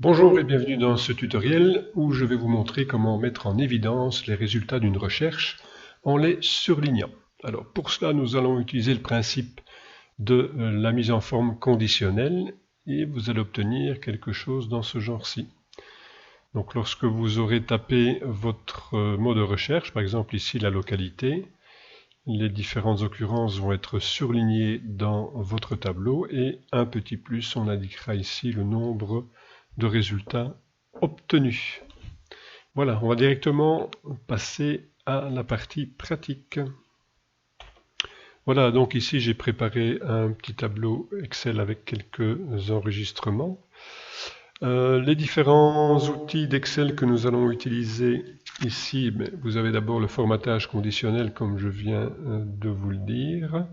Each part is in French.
Bonjour et bienvenue dans ce tutoriel où je vais vous montrer comment mettre en évidence les résultats d'une recherche en les surlignant. Alors pour cela nous allons utiliser le principe de la mise en forme conditionnelle et vous allez obtenir quelque chose dans ce genre-ci. Donc lorsque vous aurez tapé votre mot de recherche, par exemple ici la localité, les différentes occurrences vont être surlignées dans votre tableau et un petit plus, on indiquera ici le nombre de résultats obtenus. Voilà, on va directement passer à la partie pratique. Voilà, donc ici j'ai préparé un petit tableau Excel avec quelques enregistrements. Les différents outils d'Excel que nous allons utiliser ici, vous avez d'abord le formatage conditionnel comme je viens de vous le dire.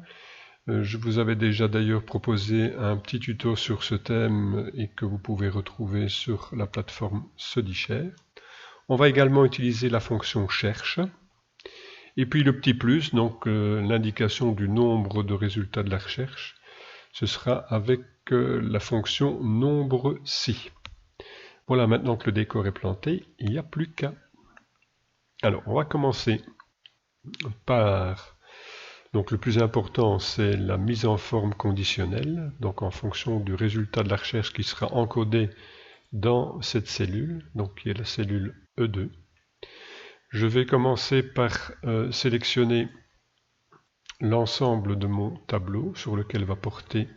Je vous avais déjà d'ailleurs proposé un petit tuto sur ce thème et que vous pouvez retrouver sur la plateforme StudyShare. On va également utiliser la fonction cherche. Et puis le petit plus, donc l'indication du nombre de résultats de la recherche, ce sera avec la fonction nombre si. Voilà, maintenant que le décor est planté, il n'y a plus qu'à. Alors, on va commencer par, donc le plus important, c'est la mise en forme conditionnelle, donc en fonction du résultat de la recherche qui sera encodé dans cette cellule, donc qui est la cellule E2. Je vais commencer par sélectionner l'ensemble de mon tableau sur lequel va porter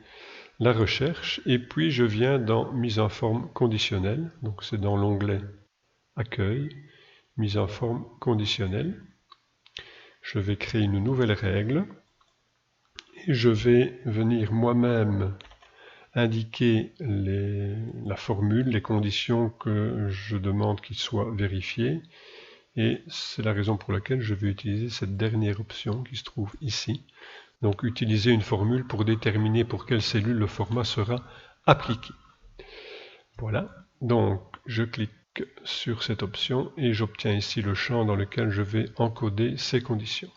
la recherche, et puis je viens dans mise en forme conditionnelle, donc c'est dans l'onglet accueil, mise en forme conditionnelle. Je vais créer une nouvelle règle et je vais venir moi-même indiquer la formule, les conditions que je demande qu'ils soient vérifiées, et c'est la raison pour laquelle je vais utiliser cette dernière option qui se trouve ici. Donc utiliser une formule pour déterminer pour quelle cellule le format sera appliqué. Voilà, donc je clique sur cette option et j'obtiens ici le champ dans lequel je vais encoder ces conditions.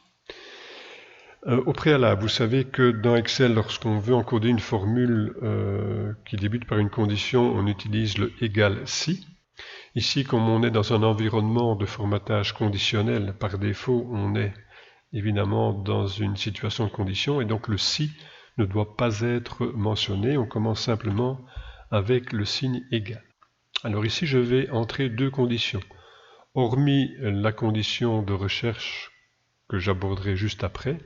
Au préalable, vous savez que dans Excel, lorsqu'on veut encoder une formule qui débute par une condition, on utilise le égal si. Ici, comme on est dans un environnement de formatage conditionnel, par défaut, on est évidemment dans une situation de condition, et donc le si ne doit pas être mentionné. On commence simplement avec le signe égal. Alors ici, je vais entrer deux conditions. Hormis la condition de recherche que j'aborderai juste après,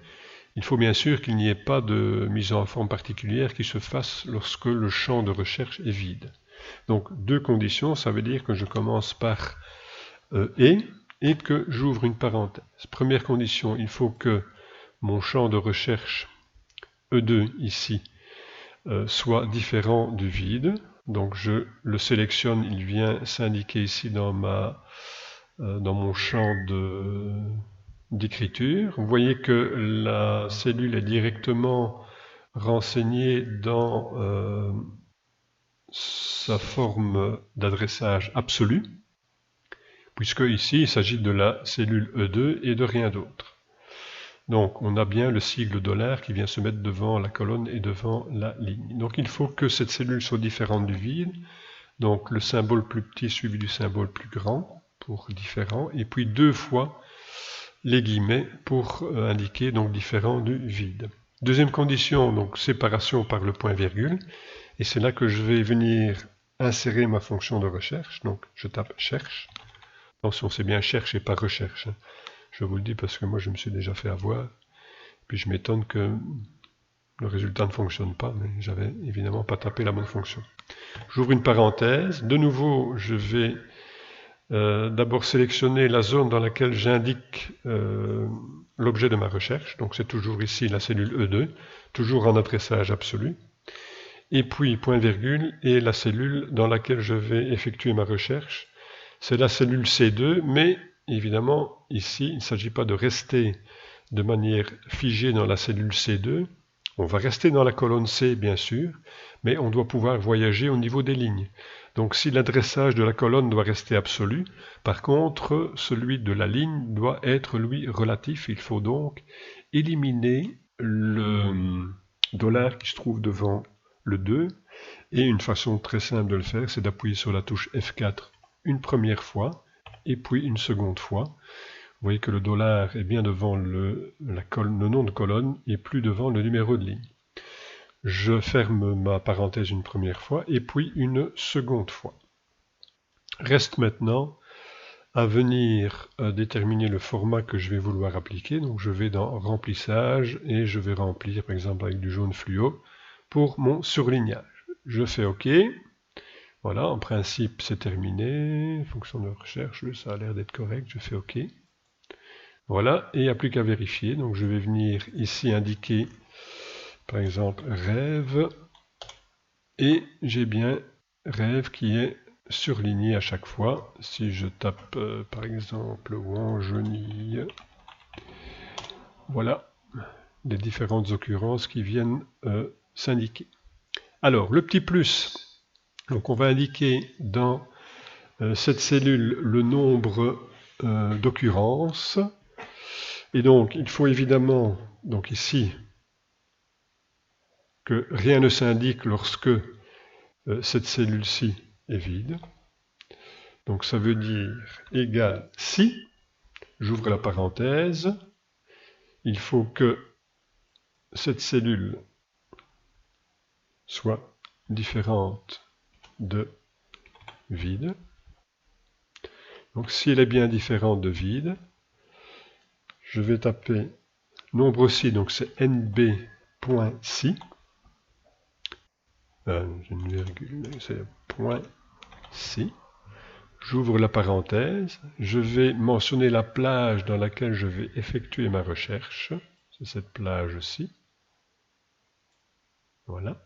il faut bien sûr qu'il n'y ait pas de mise en forme particulière qui se fasse lorsque le champ de recherche est vide. Donc deux conditions, ça veut dire que je commence par et que j'ouvre une parenthèse. Première condition, il faut que mon champ de recherche E2 ici soit différent du vide. Donc je le sélectionne, il vient s'indiquer ici dans mon champ d'écriture. Vous voyez que la cellule est directement renseignée dans sa forme d'adressage absolu, puisque ici il s'agit de la cellule E2 et de rien d'autre. Donc on a bien le sigle $ qui vient se mettre devant la colonne et devant la ligne. Donc il faut que cette cellule soit différente du vide, donc le symbole plus petit suivi du symbole plus grand pour différent, et puis deux fois les guillemets pour indiquer donc différent du vide. Deuxième condition, donc séparation par le point virgule, et c'est là que je vais venir insérer ma fonction de recherche, donc je tape cherche. Attention, c'est bien cherche et pas recherche. Je vous le dis parce que moi je me suis déjà fait avoir, puis je m'étonne que le résultat ne fonctionne pas, mais j'avais évidemment pas tapé la bonne fonction. J'ouvre une parenthèse, de nouveau je vais d'abord sélectionner la zone dans laquelle j'indique l'objet de ma recherche, donc c'est toujours ici la cellule E2, toujours en adressage absolu, et puis point virgule, et la cellule dans laquelle je vais effectuer ma recherche, c'est la cellule C2, mais évidemment ici il ne s'agit pas de rester de manière figée dans la cellule C2, on va rester dans la colonne C bien sûr, mais on doit pouvoir voyager au niveau des lignes. Donc si l'adressage de la colonne doit rester absolu, par contre celui de la ligne doit être lui relatif. Il faut donc éliminer le $ qui se trouve devant le 2 Et une façon très simple de le faire, c'est d'appuyer sur la touche F4 une première fois, et puis une seconde fois. Vous voyez que le dollar est bien devant le nom de colonne et plus devant le numéro de ligne. Je ferme ma parenthèse une première fois et puis une seconde fois. Reste maintenant à venir déterminer le format que je vais vouloir appliquer. Donc je vais dans remplissage et je vais remplir par exemple avec du jaune fluo pour mon surlignage. Je fais OK. Voilà, en principe c'est terminé. Fonction de recherche, ça a l'air d'être correct. Je fais OK. Voilà, et il n'y a plus qu'à vérifier. Donc je vais venir ici indiquer par exemple rêve. Et j'ai bien rêve qui est surligné à chaque fois. Si je tape par exemple Wangenille, voilà les différentes occurrences qui viennent s'indiquer. Alors le petit plus, donc on va indiquer dans cette cellule le nombre d'occurrences. Et donc il faut évidemment, donc ici, que rien ne s'indique lorsque cette cellule-ci est vide. Donc ça veut dire égal si, j'ouvre la parenthèse, il faut que cette cellule soit différente de vide. Donc si elle est bien différente de vide, je vais taper nombre aussi, donc c'est nb.si. J'ai une virgule, c'est point si. J'ouvre la parenthèse, je vais mentionner la plage dans laquelle je vais effectuer ma recherche. C'est cette plage-ci. Voilà.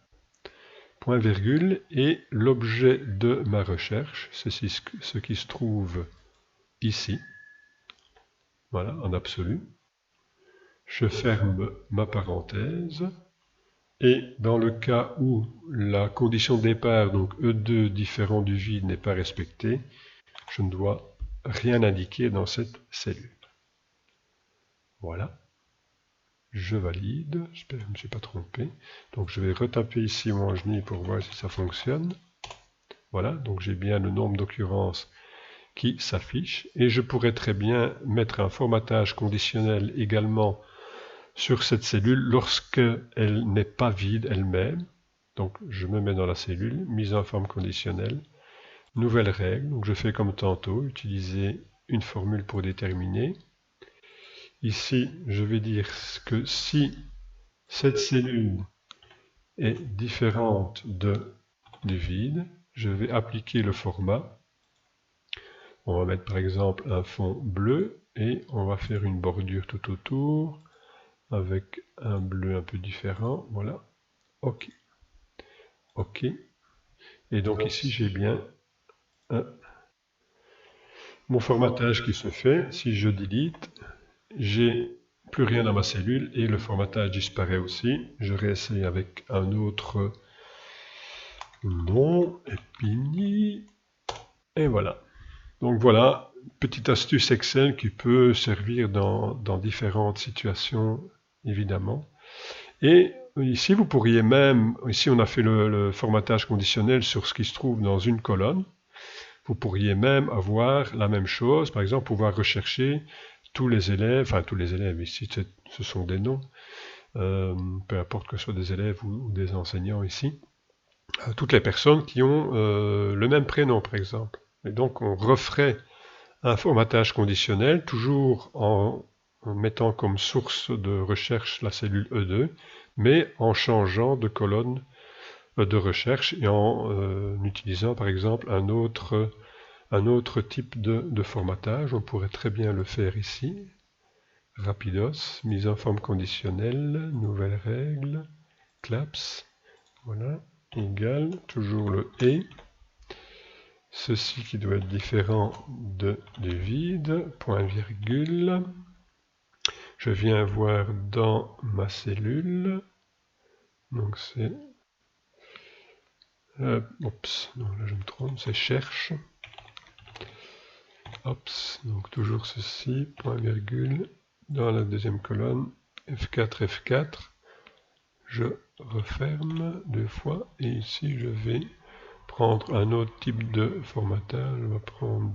Point virgule et l'objet de ma recherche, c'est ce qui se trouve ici. Voilà, en absolu. Je ferme ma parenthèse. Et dans le cas où la condition de départ, donc E2 différent du vide, n'est pas respectée, je ne dois rien indiquer dans cette cellule. Voilà. Je valide. J'espère que je ne me suis pas trompé. Donc je vais retaper ici Wangenille pour voir si ça fonctionne. Voilà, donc j'ai bien le nombre d'occurrences qui s'affiche. Et je pourrais très bien mettre un formatage conditionnel également sur cette cellule lorsqu'elle n'est pas vide elle-même. Donc je me mets dans la cellule, mise en forme conditionnelle, nouvelle règle, donc je fais comme tantôt, utiliser une formule pour déterminer. Ici, je vais dire que si cette cellule est différente du vide, je vais appliquer le format. On va mettre par exemple un fond bleu et on va faire une bordure tout autour avec un bleu un peu différent. Voilà. OK. OK. Et donc ici, j'ai bien mon formatage qui se fait. Si je delete, j'ai plus rien dans ma cellule et le formatage disparaît aussi. Je réessaye avec un autre nom, Epini, et voilà. Donc voilà, petite astuce Excel qui peut servir dans différentes situations, évidemment. Et ici, vous pourriez même, ici on a fait le formatage conditionnel sur ce qui se trouve dans une colonne. Vous pourriez même avoir la même chose, par exemple, pouvoir rechercher tous les élèves, enfin tous les élèves, ici ce sont des noms, peu importe que ce soit des élèves ou des enseignants ici, toutes les personnes qui ont le même prénom par exemple. Et donc on referait un formatage conditionnel, toujours en mettant comme source de recherche la cellule E2, mais en changeant de colonne de recherche et en utilisant par exemple un autre type de formatage. On pourrait très bien le faire ici. Rapidos, mise en forme conditionnelle, nouvelle règle, claps, voilà, égal, toujours le et. Ceci qui doit être différent du vide, point virgule. Je viens voir dans ma cellule, donc c'est... oups, non, là je me trompe, c'est cherche. Ops, donc toujours ceci, point virgule, dans la deuxième colonne, F4, F4. je referme 2 fois, et ici je vais prendre un autre type de formatage. Je vais prendre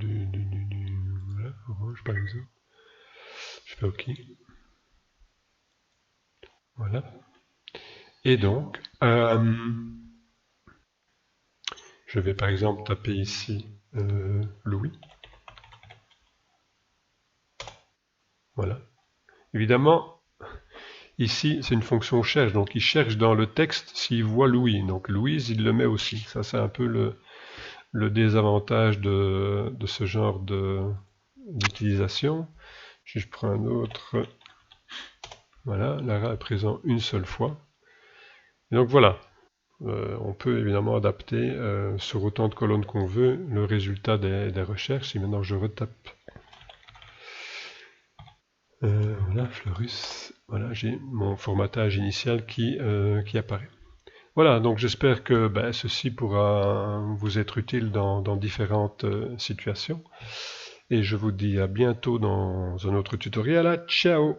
voilà, orange par exemple. Je fais OK. Voilà. Et donc, je vais par exemple taper ici Louis. Voilà. Évidemment, ici, c'est une fonction cherche, donc il cherche dans le texte s'il voit Louis. Donc Louise, il le met aussi. Ça, c'est un peu le désavantage de ce genre d'utilisation. Si je prends un autre, voilà, Lara est présent une seule fois. Et donc voilà, on peut évidemment adapter sur autant de colonnes qu'on veut le résultat des recherches. Si maintenant je retape, voilà, Fleurus, voilà, j'ai mon formatage initial qui apparaît. Voilà, donc j'espère que ceci pourra vous être utile dans différentes situations. Et je vous dis à bientôt dans un autre tutoriel. Ciao!